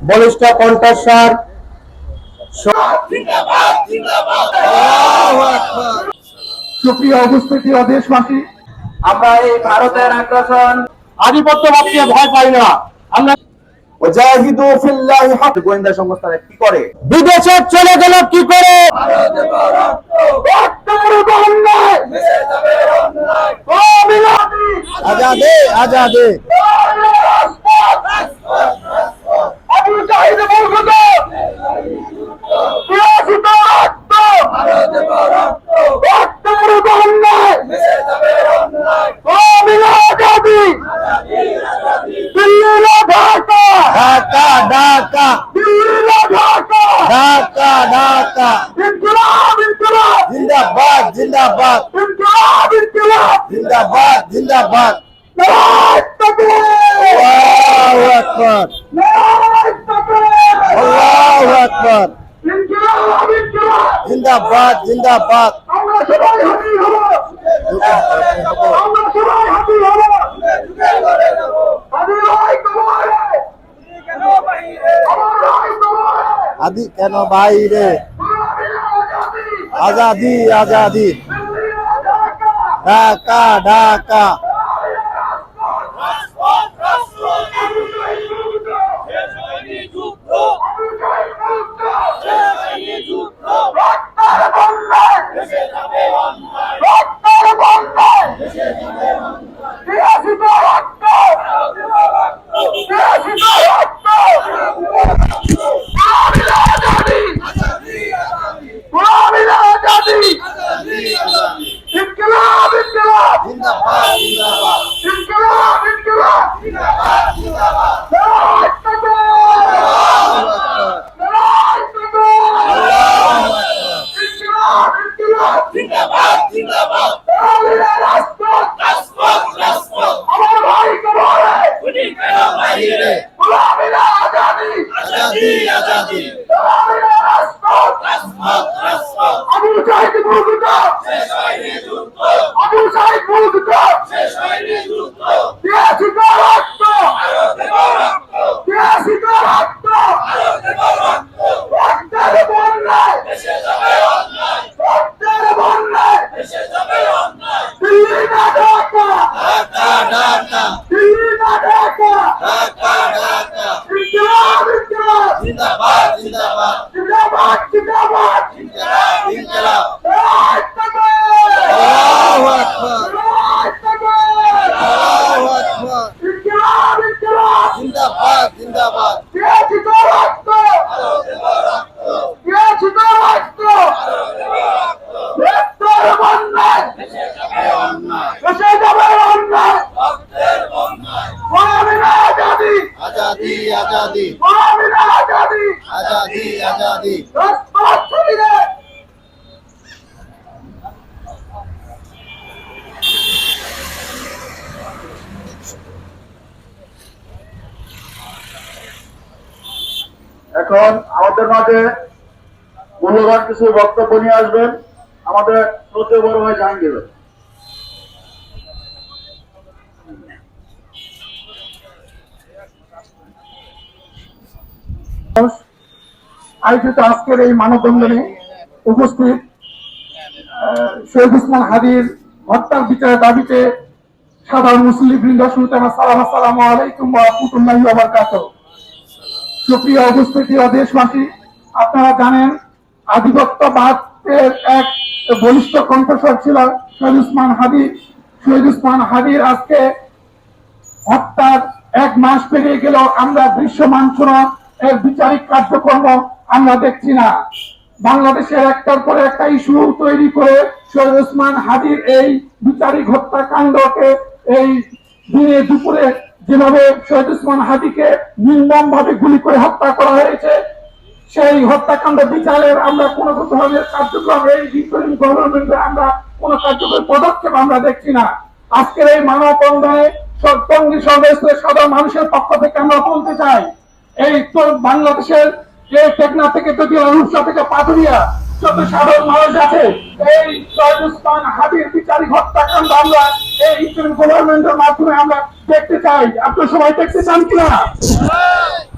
বলিষ্ঠ কণ্ঠস্বর। সুপ্রিয় উপস্থিতি ও দেশবাসী, আমরা এই ভারতের আগ্রাসন আধিপত্যবাদকে ভয় পাই না। আমরা গোয়েন্দা সংস্থারা কি করে, বিদেশে চলে গেল কি করে, আজাদে আজাদে ঢাকা ঢাকা ঢাকা ঢাকা জিন্দাবাদ জিন্দাবাদ জিন্দাবাদ জিন্দাবাদ। আল্লাহু আকবার আল্লাহু আকবার জিন্দাবাদ জিন্দাবাদ। আদি কেন বাইরে, আজাদি আজাদি ঢাকা ঢাকা। এখন আমাদের মাঝে মূল্যবান কিছু বক্তব্য নিয়ে আসবেন আমাদের শ্রদ্ধেয় বড় ভাই জাহাঙ্গীর। আয়োজিত আজকের এই মানববন্ধনে উপস্থিত শহীদ উসমান হাদির হত্যার বিচারের দাবিতে সাধারণ মুসলিম বৃন্দ শুরুতে আমার সালাম, আসসালামু আলাইকুম ওয়া রাহমাতুল্লাহি ওয়া বারাকাতুহু। সুপ্রিয় উপস্থিতি ও দেশবাসী, আপনারা জানেন আধিপত্যবাদের এক বলিষ্ঠ কণ্ঠস্বর ছিল শহীদ উসমান হাদি। শহীদ উসমান হাদির আজকে হত্যার 1 মাস পেরিয়ে গেল, আমরা দৃশ্যমান কোন এর বিচারিক কার্যক্রম আমরা দেখছি না। বাংলাদেশের একটার পর একটা ইস্যু তৈরি করে শহীদ উসমান হাদির এই বিচারিক হত্যাকাণ্ডকে এই দিনে দুপুরে যেভাবে শহীদ উসমান হাদিকে নির্মম ভাবে গুলি করে হত্যা করা হয়েছে, সেই হত্যাকাণ্ড বিচারের আমরা কোন ধরনের কার্যক্রম এই গভর্নমেন্টে আমরা কোন কার্যকরী পদক্ষেপ আমরা দেখছি না। আজকের এই মানববন্ধনে টঙ্গী সর্বস্তরের সাধারণ মানুষের পক্ষ থেকে আমরা বলতে চাই, এই তো বাংলাদেশের টেকনাফ থেকে রূপসা থেকে পাথুরিয়া যত সাধারণ মানুষ আছে, এই শহীদ উসমান হাদির বিচারিক হত্যাকাণ্ড আমরা এই গভর্নমেন্টের মাধ্যমে আমরা দেখতে চাই। আপনারা সবাই দেখতে চান কিনা?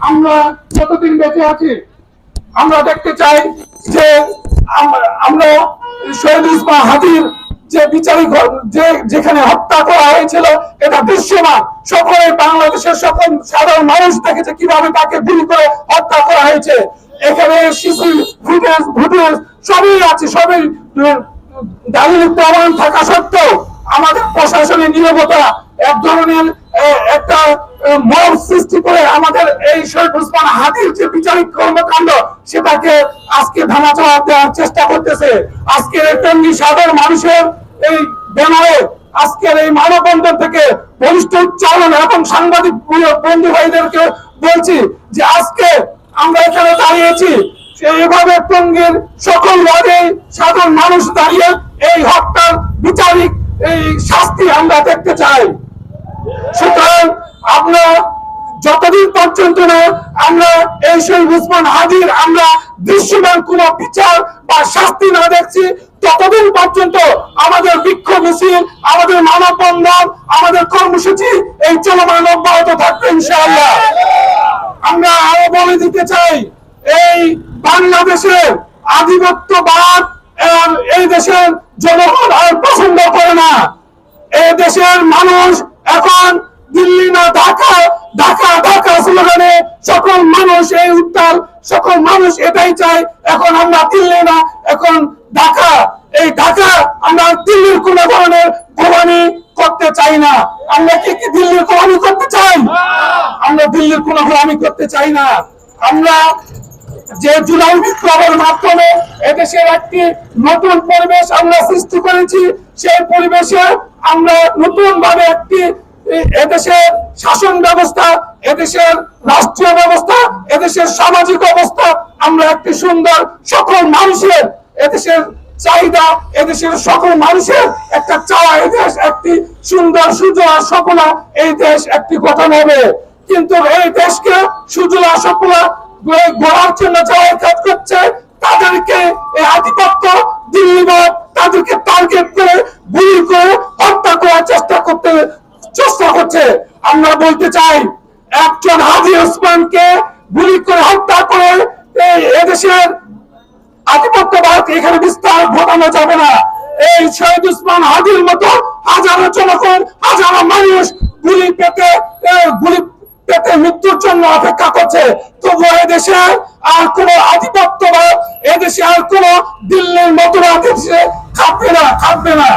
আমরা যতদিন বেঁচে আছি আমরা দেখতে চাই যে আমরা শহীদ উসমান হাদির যে বিচারিক যেখানে হত্যা করা হয়েছিল এটা দৃশ্যমান, সকলে বাংলাদেশের সকল সাধারণ মানুষ দেখেছে কিভাবে তাকে গুলি করে হত্যা করা হয়েছে। এখানে সিসি ফুটেজ সবই আছে, সবই দালিল প্রমাণ থাকা সত্ত্বেও আমাদের প্রশাসনের নীরবতা এক ধরনের একটা মব সৃষ্টি করে আমাদের এই শহীদ উসমান হাদির যে বিচারিক কর্মকাণ্ড সেটাকে আজকে ধামাচাপা দেওয়ার চেষ্টা করতেছে। আজকের এই টঙ্গী সাধারণ মানুষের এই ব্যানারে আজকের এই মানববন্ধন থেকে বলিষ্ঠ উচ্চারণ এবং সাংবাদিক বন্ধু ভাইদেরকে বলছি যে আজকে আমরা এখানে দাঁড়িয়েছি এইভাবে টঙ্গীর সকল ওয়ার্ডে সাধারণ মানুষ দাঁড়িয়ে এই হত্যার বিচারিক এই শাস্তি আমরা দেখতে চাই। সুতরাং আমরা যতদিন পর্যন্ত না আমরা এই শহীদ উসমান হাদির আমরা দৃশ্যমান কোন বিচার বা শাস্তি না দেখছি ততদিন পর্যন্ত আমাদের বিক্ষোভ মিছিল, আমাদের মানববন্ধন, আমাদের কর্মসূচি এই চলমান অব্যাহত থাকবে ইনশাআল্লাহ। আমরা আরো বলে দিতে চাই এই বাংলাদেশের আধিপত্যবাদ এই দেশের জনগণ আর পছন্দ করে না। এই দেশের মানুষ এখন দিল্লি না ঢাকা, ঢাকা ঢাকা স্লোগানে সকল মানুষ এই উত্তাল, সকল মানুষ এটাই চায়। এখন আমরা দিল্লি না, এখন ঢাকা। এই ঢাকা আমরা দিল্লির কোন ধরনের গোলামি করতে চাই না। আমরা কি দিল্লির গোলামি করতে চাই? আমরা দিল্লির কোন গোলামি করতে চাই না। আমরা যে জুলাই বিপ্লবের মাধ্যমে এদেশের একটি নতুন পরিবেশ আমরা সৃষ্টি করেছি, সেই পরিবেশে আমরা নতুন ভাবে একটি এদেশের শাসন ব্যবস্থা, এদেশের রাষ্ট্রীয় ব্যবস্থা, এদেশের সামাজিক অবস্থা আমরা একটি সুন্দর সকল মানুষের এদেশের চাহিদা, এদেশের সকল মানুষের একটা চাওয়া এদেশ একটি সুন্দর সুজলা সফলা এই দেশ একটি গঠন হবে। কিন্তু এই দেশকে সুজলা সফলা গড়ার জন্য যারা কাজ করছে তাদেরকে এই আধিপত্য দিল্লিবাদ তাদেরকে টার্গেট করে গুলি করে হত্যা করার চেষ্টা করছে। আমরা বলতে চাই একজন হাজী ওসমানকে গুলি করে হত্যা করে এদেশের আধিপত্যবাদ এখানে বিস্তার ঘটানো যাবে না। এই শহীদ উসমান হাদির মতো হাজারো জনগণ, হাজারো মানুষ গুলি পেতে মৃত্যুর জন্য অপেক্ষা করছে। তবু এদেশে আর কোন আধিপত্যবাদ, এদেশে আর কোন দিল্লির মতবাদ দেশে খাবে না।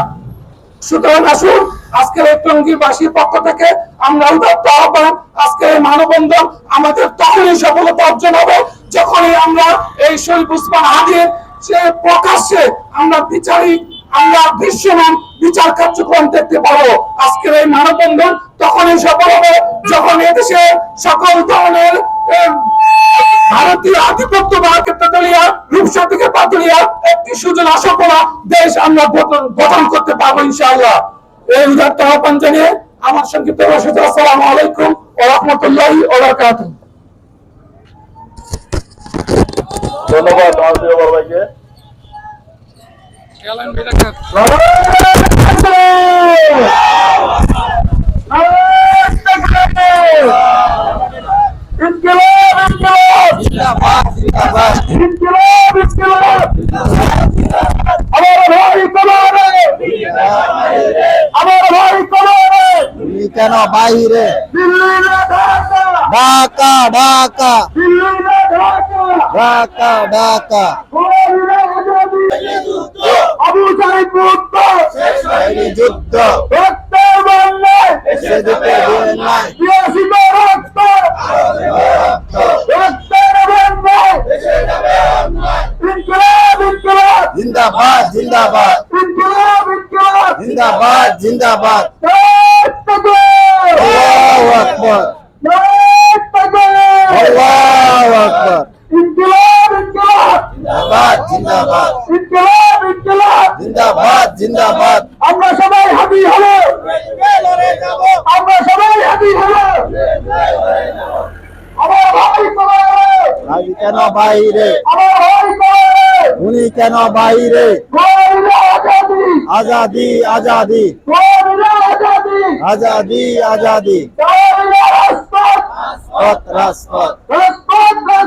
সুতরাং আসুন আজকের এই টঙ্গীবাসীর পক্ষ থেকে আমরা উদাত্ত আহ্বান, আজকের এই মানববন্ধন আমাদের তখনই সফলতা অর্জন হবে যখনই আমরা এই শহীদ উসমান হাদির সে প্রকাশ্যে আমরা আমরা দৃশ্যমান বিচার কার্যক্রম দেখতে পাবো। আজকের এই মানববন্ধন তখনই সফল হবে যখন এদেশে সকল ধরনের ভারতীয় আধিপত্যবাদ তেতুলিয়া, রূপসা থেকে পাতুলিয়া একটি সুজলা সফলা দেশ আমরা গঠন করতে পারবো ইনশাআল্লাহ। এই উদাত্ত আহ্বান জানিয়ে আমার সংক্ষিপ্ত ভাষণে আসসালামু আলাইকুম ওয়া রাহমাতুল্লাহি ওয়া বারাকাতুহু। ধন্যবাদ আমাদের বড় ভাইকে। কেন বাইরে ঢাকা ঢাকা ঢাকা ঢাকা আবু সাইদ মুক্ত যুদ্ধ রক্তের বন্যায় এসে দিতে দিন নাই বিয়াসিত রক্ত রক্তের বন্যায় ইনকিলাব ইনকিলাব জিন্দাবাদ জিন্দাবাদ ইনকিলাব ইনকিলাব জিন্দাবাদ জিন্দাবাদ আল্লাহু আকবার আকবার আল্লাহু আকবার ইনকিলাব ইনকিলাব জিন্দাবাদ জিন্দাবাদ ইনকিলাব ইনকিলাব জিন্দাবাদ জিন্দাবাদ আমরা সবাই হাবি হব, আমরা সবাই হাবি হব। আমার ভাই কোথায়? ভাই কেন বাইরে আমার ভাই কোথায়? উনি কেন বাইরে আজাদি আজাদি আজাদি আজাদি আজাদি আজাদি রাজপথ রাজপথ রাজপথ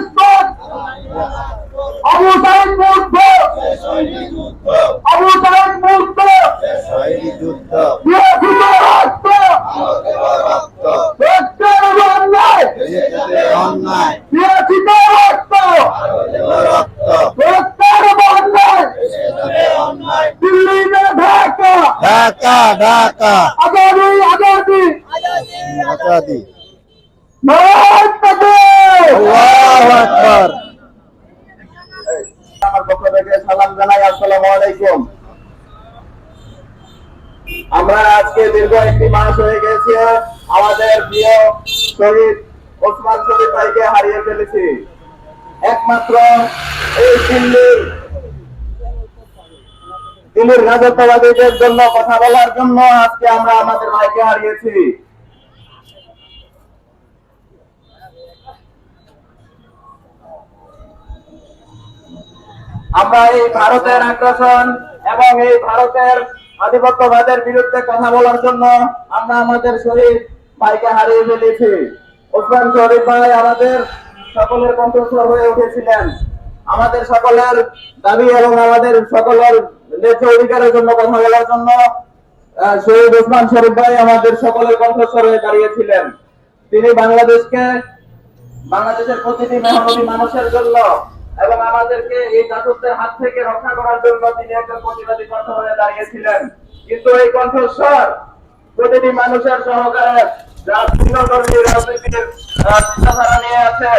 ঢাকা আজাদি আজাদি আজাদি নারায়ণ তাকবীর। আল্লাহু আকবার। আমার পক্ষ থেকে সালাম জানাই, আসসালামু আলাইকুম। আমরা আজকে দীর্ঘ একটি মাস হয়ে গেছে আমাদের প্রিয় শহীদ ওসমান শরীফ ভাইকে হারিয়ে ফেলেছি। একমাত্র এই দিল্লির রাজত্ববাদীদের জন্য কথা বলার জন্য আজকে আমরা আমাদের ভাইকে হারিয়েছি। আমরা এই ভারতের আগ্রাসন এবং এই ভারতের আধিপত্যবাদের বিরুদ্ধে কথা বলার জন্য আমরা আমাদের শহীদ ভাইকে হারিয়ে ফেলেছি। ওসমান শরীফ ভাই আমাদের সকলের কণ্ঠস্বর হয়ে উঠেছিলেন। আমাদের সকলের দাবি এবং আমাদের সকলের ন্যায্য অধিকারের জন্য কথা বলার জন্য শহীদ ওসমান শরীফ ভাই আমাদের সকলের কণ্ঠস্বর হয়ে দাঁড়িয়েছিলেন। তিনি বাংলাদেশের প্রতিটি মেহনতি মানুষের জন্য এবং আমাদেরকে এই দাসত্বের হাত থেকে রক্ষা করার জন্য তিনি একজন প্রতিবাদী কণ্ঠ হয়ে দাঁড়িয়েছিলেন। কিন্তু এই কণ্ঠস্বর প্রতিটি মানুষের সহকারে যারা ভিন্ন ধর্মীয় রাজনীতির চিন্তাধারা নিয়ে আছে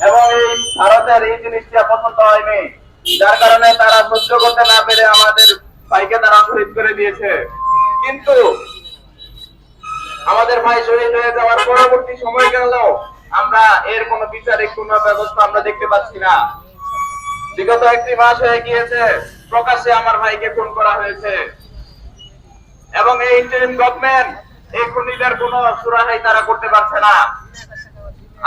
এবং এই ভারতের এই জিনিসটা পছন্দ হয়নি, যার কারণে তারা সহ্য করতে না পেরে আমাদের ভাইকে তারা শহীদ করে দিয়েছে। কিন্তু আমাদের ভাই শহীদ হয়ে যাওয়ার পরবর্তী সময় গেল আমরা এর কোনো বিচারিক কোনো ব্যবস্থা আমরা দেখতে পাচ্ছি না। বিগত একটি মাস হয়ে গিয়েছে প্রকাশ্যে আমার ভাইকে খুন করা হয়েছে এবং এই ইন্টারিম গভর্নমেন্ট এই খুনিদের কোনো সুরাহাই তারা করতে পারছে না।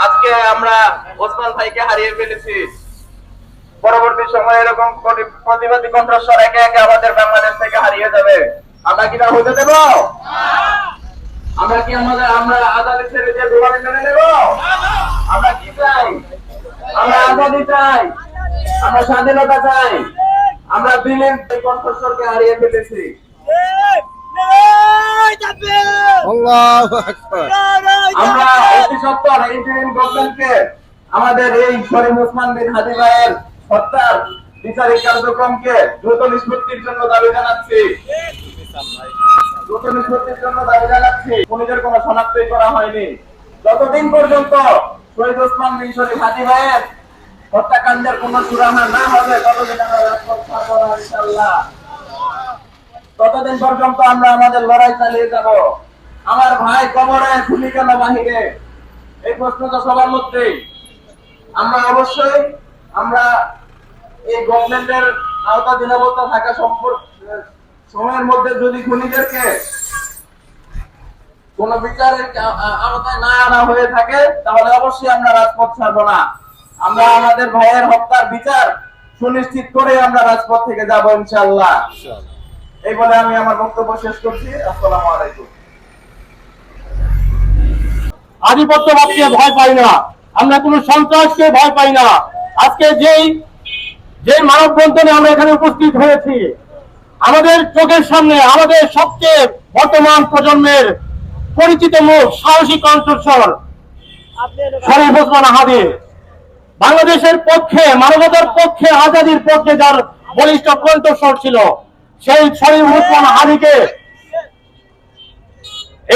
আজকে আমরা ওসমান ভাইকে হারিয়ে ফেলেছি। পরবর্তী সময়ে এরকম প্রতিবাদী কণ্ঠস্বর একে একে আমাদের বাংলাদেশ থেকে হারিয়ে যাবে। আমরা কি তা হতে দেব? আমরা কি আমরা আজাদি ছেড়ে দিয়ে গোলামি মেনে নেব? আমরা কি চাই? আমরা আজাদি চাই, আমরা স্বাধীনতা চাই। আমরা দিনের কণ্ঠস্বরকে হারিয়ে ফেলেছি। আল্লাহু আকবার। আমরা অতি সত্বর ইন্টারিম গভর্নমেন্টকে আমাদের এই শরীফ ওসমান বিন হাদি ভাইয়ের হত্যার বিচারিক কার্যক্রমকে দ্রুত নিষ্পত্তির জন্য দাবি জানাচ্ছি। খুনিদের কোনো শনাক্তই করা হয়নি। যতদিন পর্যন্ত শহীদ ওসমান বিন শরীফ হাদি ভাইয়ের হত্যাকাণ্ডের কোনো সুরাহা না হবে ততদিন আমরা রাজপথ ছাড়ব না ইনশাআল্লাহ। ততদিন পর্যন্ত আমরা আমাদের লড়াই চালিয়ে যাব। আমার ভাই কবরে, খুনি কেন বাহিরে, এই প্রশ্ন তো সবার মধ্যেই। আমরা অবশ্যই এই গভর্নমেন্টের আওতাধীনবদ্ধ থাকা সময়ের মধ্যে যদি খুনিদেরকে কোন বিচারের আওতায় না আনা হয়ে থাকে তাহলে অবশ্যই আমরা রাজপথ ছাড়বো না। আমরা আমাদের ভাইয়ের হত্যার বিচার সুনিশ্চিত করে আমরা রাজপথ থেকে যাবো ইনশাআল্লাহ। এই বলে আমি আমার বক্তব্য শেষ করছি। আসসালামু আলাইকুম। আধিপত্যবাদকে ভয় পাই না, আমরা কোনো সন্ত্রাসকে ভয় পাই না। আজকে যে মানববন্ধনে আমরা এখানে উপস্থিত হয়েছি, আমাদের চোখের সামনে আমাদের সবচেয়ে বর্তমান প্রজন্মের পরিচিত মুখ, সাহসী কণ্ঠস্বর শরীফ ওসমান হাদি, বাংলাদেশের পক্ষে, মানবতার পক্ষে, আজাদির পক্ষে যার বলিষ্ঠ কণ্ঠস্বর ছিল, সেই শরীফ ওসমান হাদিকে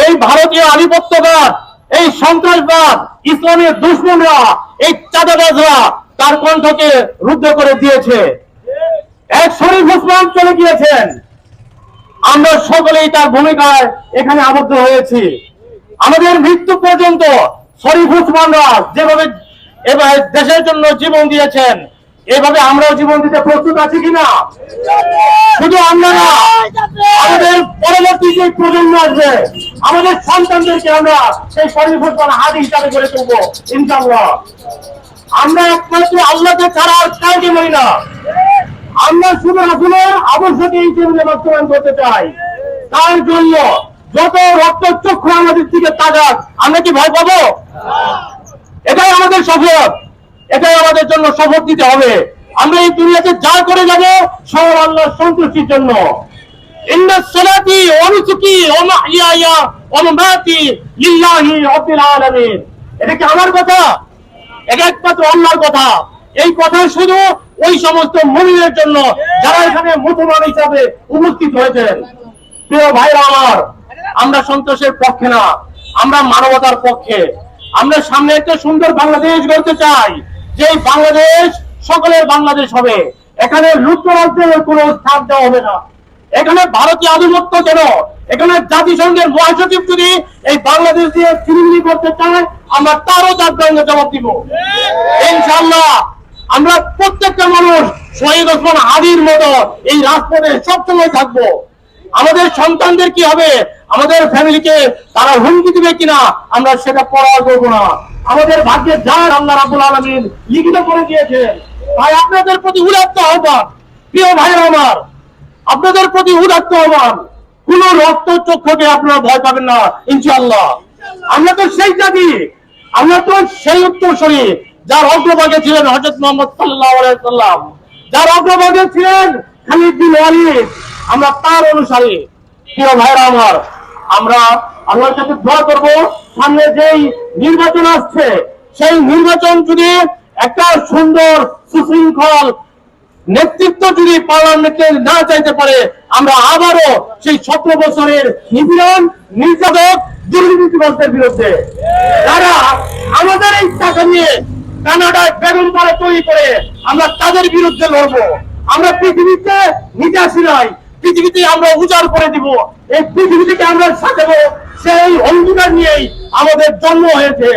এই ভারতীয় আধিপত্যবাদ, এই সন্ত্রাসবাদ, ইসলামের দুশমনরা, এই চাঁদাবাজরা তার কণ্ঠকে রুদ্ধ করে দিয়েছে। এক শরীফ ওসমান চলে গিয়েছেন, আমরা সকলেই তার ভূমিকায় এখানে আবদ্ধ হয়েছি। আমাদের মৃত্যু পর্যন্ত শরীফ ওসমানরা যেভাবে এবার দেশের জন্য জীবন দিয়েছেন, এভাবে আমরাও জীবন দিতে প্রস্তুত আছি কিনা? শুধু আমরা না, আমাদের পরবর্তী যে প্রজন্ম আসবে, আমাদের সন্তানদেরকে আমরা সেই শরীফ ওসমান হাদি হিসাবে গড়ে তুলবো ইনশাআল্লাহ। আমরা একমাত্র আল্লাহকে ছাড়া আর কাউকে মানি না। আমরা শুধু রাসূলের আদর্শকে এই জীবনে বাস্তবায়ন করতে চাই। তার জন্য যত রক্তচক্ষু আমাদের দিকে তাকাক, আমরা কি ভয় পাবো? এটাই আমাদের শপথ, এটাই আমাদের জন্য শপথ দিতে হবে। আমরা এই দুনিয়াতে যা করে যাব সব আল্লাহর সন্তুষ্টির জন্য। ইন্না সালাতি ওয়া নুসুকি ওয়া মাহইয়ায়া ওয়া মামাতি লিল্লাহি রাব্বিল আলামিন। এটা কি আমার কথা? এটা একমাত্র আল্লাহর কথা। এই কথা শুধু ওই সমস্ত মুমিনের জন্য যারা এখানে মুসলমান হিসাবে উপস্থিত হয়েছেন। প্রিয় ভাইরা আমার, আমরা সন্ত্রাসের পক্ষে না, আমরা মানবতার পক্ষে। আমরা সামনে একটা সুন্দর বাংলাদেশ গড়তে চাই, যে বাংলাদেশ সকলের বাংলাদেশ হবে। এখানে লুটতরাজ্যের কোনো স্থান দেওয়া হবে না। এখানে ভারতীয় আধিপত্য যেন, এখানে জাতিসংঘের মহাসচিব যদি এই বাংলাদেশ দিয়ে চিনিমিনি করতে চায়, আমরা তারও তার সঙ্গে জবাব দিব ইনশাআল্লাহ। আমরা প্রত্যেকটা মানুষ শহীদ ওসমান হাদির মতো এই রাজপথে সবসময় থাকবো। আমাদের সন্তানদের কি হবে, আমাদের ফ্যামিলিকে তারা হুমকি দিবে কিনা, আমরা সেটা পরোয়া করবো না। আমাদের ভাগ্যে যার আল্লাহ রাব্বুল আলামিন লিখিত করে দিয়েছেন। তাই আপনাদের প্রতি উদাত্ত আহ্বান, প্রিয় ভাইরা আমার, আপনাদের প্রতি উদাত্ত আহ্বান, কোন রক্ত চক্ষুকে আপনারা ভয় পাবেন না ইনশাআল্লাহ। আমরা তো সেই জাতি, আমরা তো সেই উত্তরসূরি যার অগ্রভাগে ছিলেন হযরত মুহাম্মদ সাল্লাল্লাহু আলাইহি সাল্লাম, যার অগ্রভাগে ছিলেন খালিদ বিন ওয়ালিদ। আমরা তার অনুসারী। প্রিয় ভাইরা আমার, আমরা আল্লাহর কাছে দোয়া করব, সামনে যেই নির্বাচন আসছে, সেই নির্বাচন যদি একটা সুন্দর সুশৃঙ্খল নেতৃত্ব যদি পার্লামেন্টে না চাইতে পারে, আমরা আবারও সেই 17 বছরের নিপীড়ন, নির্যাতক, দুর্নীতিবাজদের বিরুদ্ধে, যারা আমাদের এই টাকা নিয়ে কানাডায় বেগুন পাড়া তৈরি করে, আমরা তাদের বিরুদ্ধে লড়বো। আমরা পৃথিবীতে নিজে আসি নাই, পৃথিবীতে আমরা উজাড় করে দিব, এই পৃথিবী থেকে আমরা সাজাবো, সেই অঙ্গীকার নিয়েই আমাদের জন্ম হয়েছে।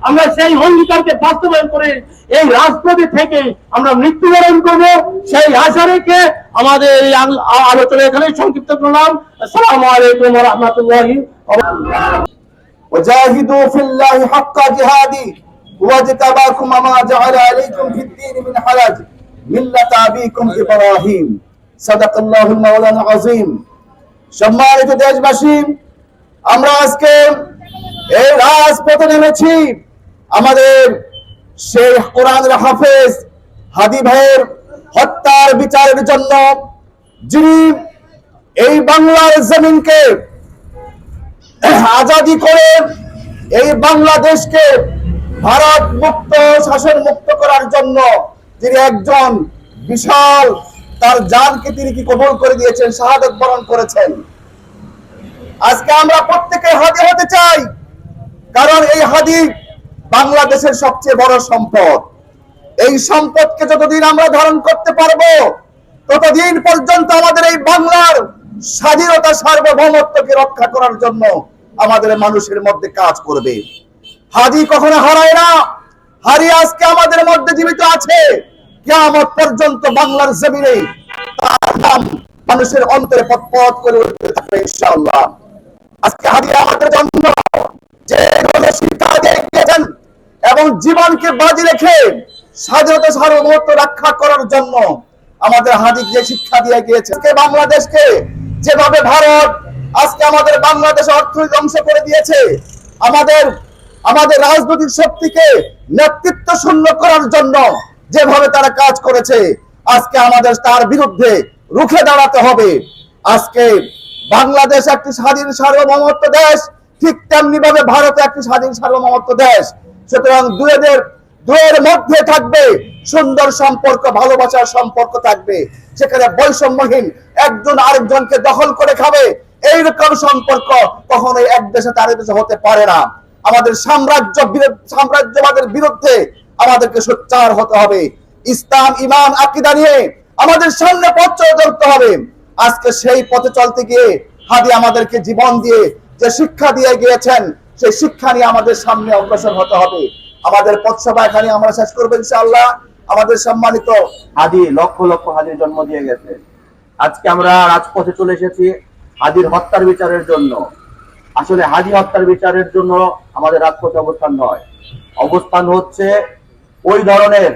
আমরা সেই অঙ্গীকারকে বাস্তবায়ন করে এই রাজপথে থেকে আমরা মৃত্যুবরণ করব, সেই আশা রেখে আমাদের এই আলোচনা এখানে সংক্ষিপ্ত করলাম। আসসালামু আলাইকুম ওয়া রাহমাতুল্লাহি ওয়া বারাকাতুহু। وجاهدوا في الله حق جهاده هو اجتباكم وما جعل عليكم في الدين من حرج ملة أبيكم إبراهيم صدق الله المولانا العظيم। সম্মানিত দেশবাসী, আমরা আজকে এই রাজপথে নেমেছি আমাদের সেই কোরআনের হাফেজ হাদি ভাইয়ের হত্যার বিচারের জন্য, যিনি এই বাংলার জমিনকে আজাদি করে এই বাংলাদেশকে ভারত মুক্ত, শাসন মুক্ত করার জন্য যিনি একজন বিশাল, তার জানকে তিনি কি কবুল করে দিয়েছেন, শাহাদাত বরণ করেছেন। আজকে আমরা প্রত্যেকে হাদি হতে চাই, কারণ এই হাদি বাংলাদেশের সবচেয়ে বড় সম্পদ। এই সম্পদকে যতদিন আমরা ধারণ করতে পারবো, ততদিন পর্যন্ত আমাদের এই বাংলার স্বাধীনতা, সার্বভৌমত্বকে রক্ষা করার জন্য আমাদের মানুষের মধ্যে কাজ করবে। হাদি কখনো হারায় না। হাদি আজকে আমাদের মধ্যে জীবিত আছে, কিয়ামত পর্যন্ত বাংলার জমিনে তার নাম মানুষের অন্তরে পথ করে উঠতে থাকবে ইনশাআল্লাহ। আজকে হাদি আমাদের জন্য যে শিক্ষা দিয়েছেন এবং জীবনকে বাজি রেখে স্বাধীনতা, সার্বভৌমত্ব রক্ষা করার জন্য আমাদের হাদি যে শিক্ষা দিয়ে গিয়েছে, বাংলাদেশকে যেভাবে ভারত আজকে আমাদের বাংলাদেশ অর্থনীতি ধ্বংস করে দিয়েছে, আমাদের রাজনৈতিক শক্তিকে নেতৃত্ব শূন্য করার জন্য যেভাবে তারা কাজ করেছে, আজকে আমাদের তার বিরুদ্ধে রুখে দাঁড়াতে হবে। আজকে বাংলাদেশ একটি স্বাধীন সার্বভৌমত্ব দেশ, ঠিক তেমনি ভাবে ভারত একটি স্বাধীন সার্বভৌমত্ব দেশ। সুতরাং দুয়ের মধ্যে থাকবে সুন্দর সম্পর্ক, ভালোবাসার সম্পর্ক থাকবে। সেখানে বৈষম্যহীন একজন আরেকজনকে দখল করে খাবে, এইরকম সম্পর্ক কখনোই এক দেশে তার দেশে হতে পারে না। আমাদের সাম্রাজ্যবাদের বিরুদ্ধে আমাদেরকে সোচ্চার হতে হবে। ইসলাম, ঈমান, আকীদা নিয়ে আমাদের সামনে পথ চলতে হবে। আজকে সেই পথে চলতে গিয়ে হাদি আমাদেরকে জীবন দিয়ে যে শিক্ষা দিয়ে গিয়েছেন, সেই শিক্ষা নিয়ে আমাদের সামনে অগ্রসর হতে হবে। আমাদের পথসভা এখানে আমরা শেষ করবো ইনশাআল্লাহ। আমাদের সম্মানিত হাদি লক্ষ লক্ষ হাদির জন্ম দিয়ে গেছে। আজকে আমরা রাজপথে চলে এসেছি হাদির হত্যার বিচারের জন্য। আসলে হাদি হত্যার বিচারের জন্য আমাদের রাজপথে অবস্থান নয়, অবস্থান হচ্ছে ওই ধরনের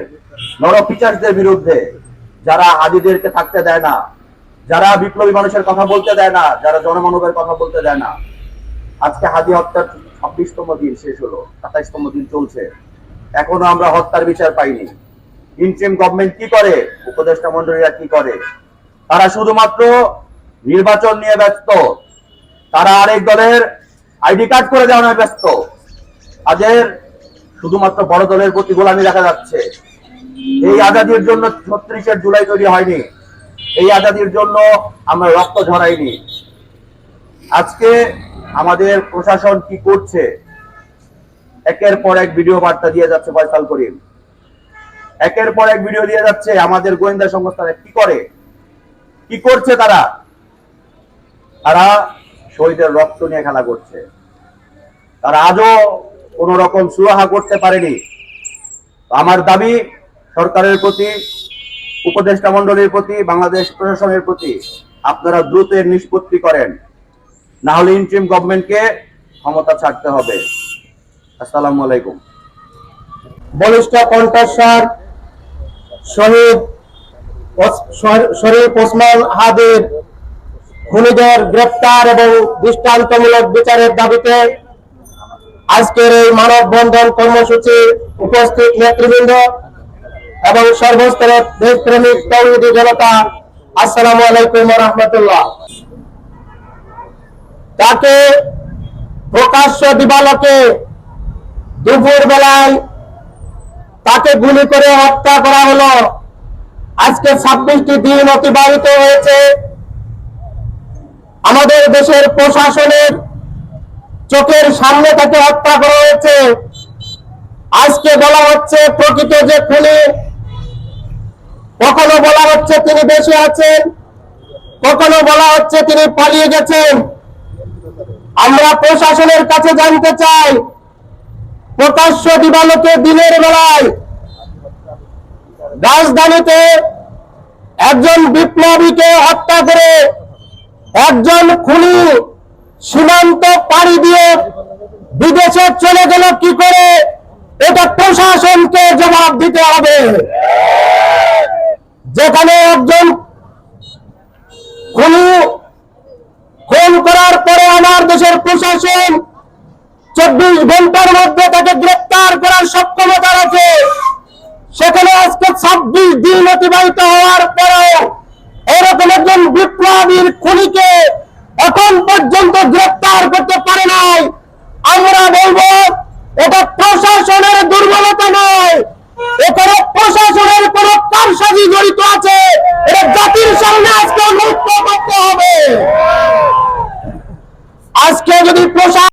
নরপিচারদের বিরুদ্ধে, যারা হাদিদেরকে থাকতে দেয় না, যারা বিপ্লবী মানুষের কথা বলতে দেয় না, যারা জনমানবের কথা বলতে দেয় না। আজকে হাদি হত্যার 26তম দিন শেষ হলো, 27তম দিন চলছে, এখনো আমরা হত্যার বিচার পাইনি। ইন্টারিম গভর্নমেন্ট কি করে, উপদেষ্টা মন্ডলীরা কি করে? তারা শুধুমাত্র নির্বাচন নিয়ে ব্যস্ত, তারা আরেক দলের আইডি কার্ড করে দেওয়া ব্যস্ত, তাদের শুধুমাত্র বড় দলের প্রতি গোলামি দেখা যাচ্ছে। এই আজাদির জন্য 36 জুলাই তৈরি হয়নি, এই আজাদির জন্য আমরা রক্ত ঝরাইনি। আজকে আমাদের প্রশাসন কি করছে, একের পর এক ভিডিও বার্তা দিয়ে যাচ্ছে ফয়সাল করিম, একের পর এক ভিডিও দিয়ে যাচ্ছে। আমাদের গোয়েন্দা সংস্থারা কি করছে তারা শহীদের রক্ত নিয়ে খেলা করছে। তারা আজও কোন রকম সুরাহা করতে পারেনি। আমার দাবি সরকারের প্রতি, উপদেষ্টা মন্ডলীর প্রতি, বাংলাদেশ প্রশাসনের প্রতি, আপনারা দ্রুত এর নিষ্পত্তি করেন, না হলে ইন্টারিম গভর্নমেন্টকে ক্ষমতা ছাড়তে হবে। আসসালামু আলাইকুম। বলিষ্ঠ কণ্ঠস্বর শহীদ শরীফ ওসমান হাদির খুনিদের গ্রেফতার এবং দৃষ্টান্তমূলক বিচারের দাবিতে আজকের এই মানববন্ধন কর্মসূচি উপস্থিত নেতৃবৃন্দ এবং সর্বস্তরের দেশপ্রেমিক তৌহিদি জনতা, আসসালামু আলাইকুম ওয়া রাহমাতুল্লাহ। তাকে প্রকাশ্য দিবালোকে দুপুর বেলায় তাকে গুলি করে হত্যা করা হলো। আজকে 26টি দিন অতিবাহিত হয়েছে। আমাদের দেশের প্রশাসনের চোখের সামনে তাকে হত্যা করা হয়েছে। আজকে বলা হচ্ছে প্রকৃত যে খুনি, কখনো বলা হচ্ছে তিনি বেঁচে আছেন, কখনো বলা হচ্ছে তিনি পালিয়ে গেছেন। আমরা প্রশাসনের কাছে জানতে চাই, প্রকাশ্য দিবালোকে দিনের বেলায় রাজধানীতে একজন বিপ্লবীকে হত্যা করে একজন খুনি সীমান্ত পাড়ি দিয়ে বিদেশে চলে গেল কি করে? এটা প্রশাসনকে জবাব দিতে হবে। যেখানে একজন খুনি খুন করার পরে আমার দেশের প্রশাসন 24 ঘন্টার মধ্যে তাকে গ্রেফতার করার সক্ষমতা রাখে, সেখানে আজকে 26 দিন অতিবাহিত হওয়ার পরেও এরকম একজন বিপ্লবীর খুনিকে এখন পর্যন্ত গ্রেফতার করতে পারে নাই। আমরা বলবো এটা প্রশাসনের দুর্বলতা নয়, এখানে প্রশাসনের কোন কারসাজি জড়িত আছে। এটা জাতির সামনে আজকে মুক্ত করতে হবে। আজকে যদি প্রশাসন